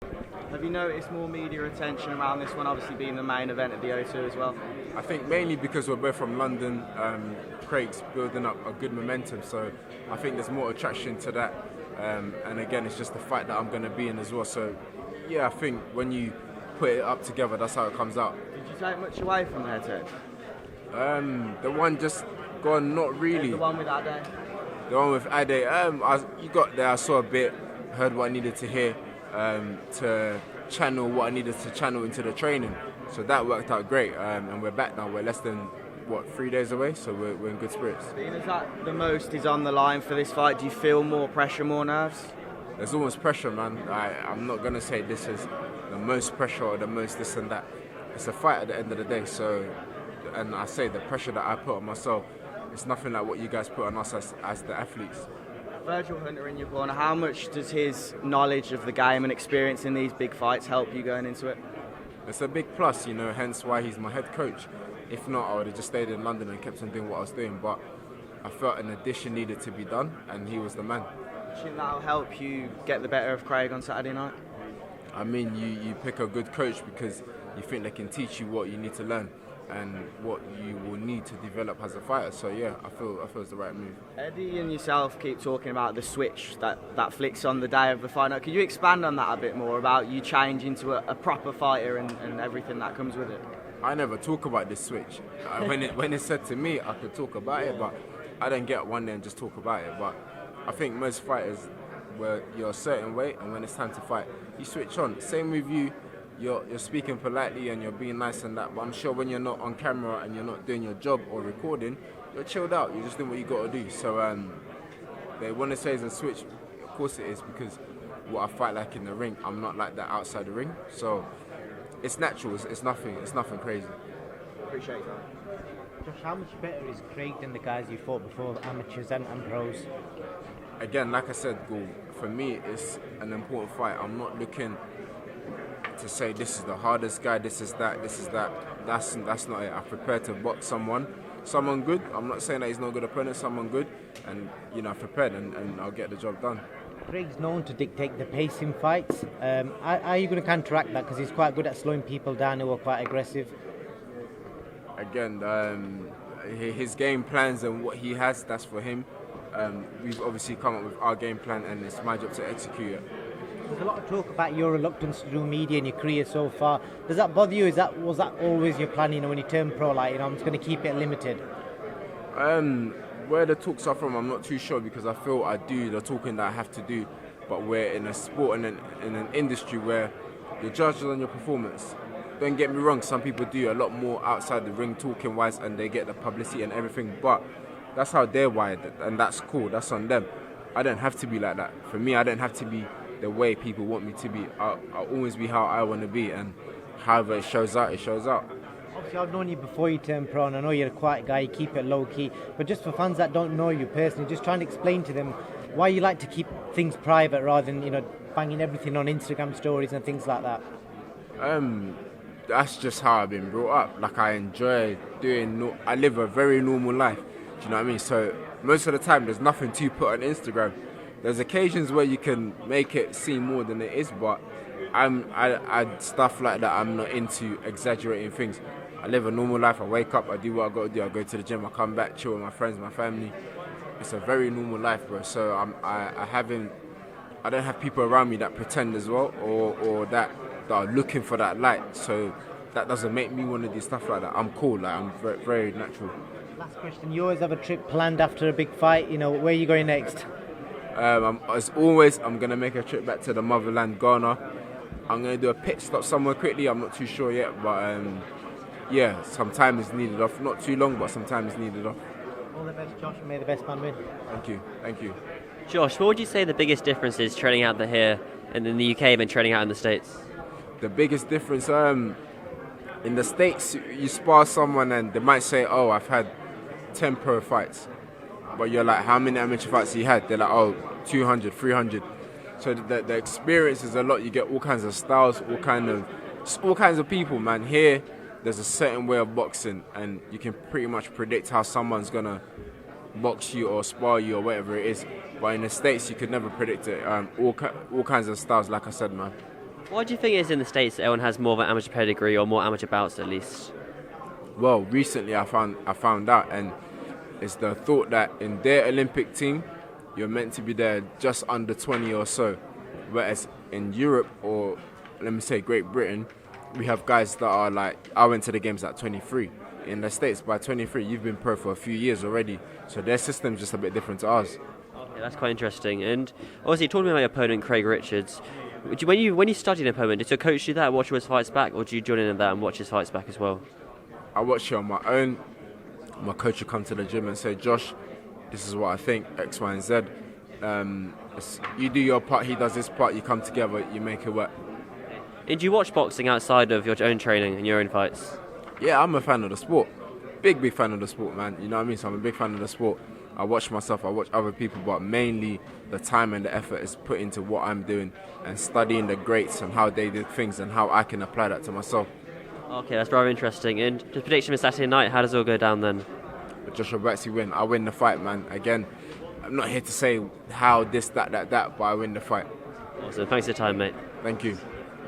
Have you noticed more media attention around this one, obviously being the main event at the O2 as well? I think mainly because we're both from London, Craig's building up a good momentum, so I think there's more attraction to that. And again, it's just the fight that I'm going to be in as well. So yeah, I think when you put it up together, that's how it comes out. Did you take much away from the head-to-head? The one just gone, not really. The one with Ade? The one with Ade, you got there, I saw a bit, heard what I needed to hear, to channel what I needed to channel into the training. So that worked out great, and we're back now. We're less than, 3 days away, so we're in good spirits. Being as that the most is on the line for this fight, do you feel more pressure, more nerves? There's always pressure, man. I'm not going to say this is the most pressure or the most this and that. It's a fight at the end of the day, so, and I say the pressure that I put on myself, it's nothing like what you guys put on us as the athletes. Virgil Hunter in your corner, how much does his knowledge of the game and experience in these big fights help you going into it? It's a big plus, hence why he's my head coach. If not, I would have just stayed in London and kept on doing what I was doing, but I felt an addition needed to be done, and he was the man. Do you think that'll help you get the better of Craig on Saturday night? I mean, you pick a good coach because you think they can teach you what you need to learn and what you will need to develop as a fighter. So yeah, I feel it's the right move. Eddie and yourself keep talking about the switch that flicks on the day of the fight. Now, could you expand on that a bit more about you changing to a proper fighter and everything that comes with it? I never talk about this switch. When it's said to me, I could talk about it, but I don't get one day and just talk about it. But I think most fighters, where you're a certain way, and when it's time to fight, you switch on. Same with you. You're speaking politely and you're being nice and that, but I'm sure when you're not on camera and you're not doing your job or recording, you're chilled out. You're just doing what you got to do. So they want to say it's a switch. Of course it is, because what I fight like in the ring, I'm not like that outside the ring. So it's natural. It's nothing crazy. Appreciate that. Josh, how much better is Craig than the guys you fought before, amateurs and pros? Again, like I said, Gul, for me it's an important fight. I'm not looking to say this is the hardest guy, this is that. That's not it. I prepare to box someone good. I'm not saying that he's not a good opponent, someone good, and I've prepared and I'll get the job done. Craig's known to dictate the pace in fights. Are you going to counteract that, because he's quite good at slowing people down who are quite aggressive? Again, his game plans and what he has, that's for him. We've obviously come up with our game plan and it's my job to execute it. There's a lot of talk about your reluctance to do media in your career so far. Does that bother you? Was that always your plan, when you turn pro, I'm just going to keep it limited? Where the talks are from, I'm not too sure, because I feel I do the talking that I have to do, but we're in a sport and in an industry where you're judged on your performance. Don't get me wrong, some people do a lot more outside the ring talking wise and they get the publicity and everything, but that's how they're wired and that's cool, that's on them. I don't have to be like that. For me, I don't have to be the way people want me to be. I'll always be how I want to be, and however it shows out, it shows out. Obviously, I've known you before you turned pro, and I know you're a quiet guy, you keep it low key, but just for fans that don't know you personally, just trying to explain to them why you like to keep things private rather than, banging everything on Instagram stories and things like that. That's just how I've been brought up. I enjoy doing, I live a very normal life. Do you know what I mean? So most of the time, there's nothing to put on Instagram. There's occasions where you can make it seem more than it is, but I stuff like that. I'm not into exaggerating things. I live a normal life. I wake up, I do what I got to do. I go to the gym, I come back, chill with my friends, my family. It's a very normal life, bro. So I don't have people around me that pretend as well, or that are looking for that light. So that doesn't make me want to do stuff like that. I'm cool. I'm very, very natural. Last question. You always have a trip planned after a big fight. Where are you going next? As always, I'm going to make a trip back to the motherland, Ghana. I'm going to do a pit stop somewhere quickly. I'm not too sure yet, but yeah, some time is needed off. Not too long, but some time is needed off. All the best, Josh. May the best man win. Thank you. Josh, what would you say the biggest difference is training out here and in the UK than training out in the States? The biggest difference, in the States, you spar someone and they might say, oh, I've had 10 pro fights. But you're like, how many amateur fights you had? They're like, oh, 200, 300. So the experience is a lot. You get all kinds of styles, all kinds of people, man. Here, there's a certain way of boxing, and you can pretty much predict how someone's gonna box you or spar you or whatever it is. But in the States, you could never predict it. All kinds of styles, like I said, man. Why do you think it is in the States that everyone has more of an amateur pedigree or more amateur bouts at least? Well, recently I found out, and it's the thought that in their Olympic team, you're meant to be there just under 20 or so, whereas in Europe, or let me say Great Britain, we have guys that are like, I went to the games at 23. In the States, by 23, you've been pro for a few years already, so their system's just a bit different to ours. Okay, that's quite interesting. And obviously, talking about your opponent, Craig Richards, when you studied an opponent, did your coach do that, watch his fights back, or did you join in on that and watch his fights back as well? I watch it on my own. My coach would come to the gym and say, Josh, this is what I think, X, Y, and Z. You do your part, he does his part, you come together, you make it work. And do you watch boxing outside of your own training and your own fights? Yeah, I'm a fan of the sport. Big fan of the sport, man. You know what I mean? So I'm a big fan of the sport. I watch myself, I watch other people, but mainly the time and the effort is put into what I'm doing and studying the greats and how they did things and how I can apply that to myself. Okay, that's very interesting. And the prediction for Saturday night, how does it all go down then? But Joshua Buatsi win. I win the fight, man. Again, I'm not here to say how, this, that, but I win the fight. Awesome. Thanks for your time, mate. Thank you.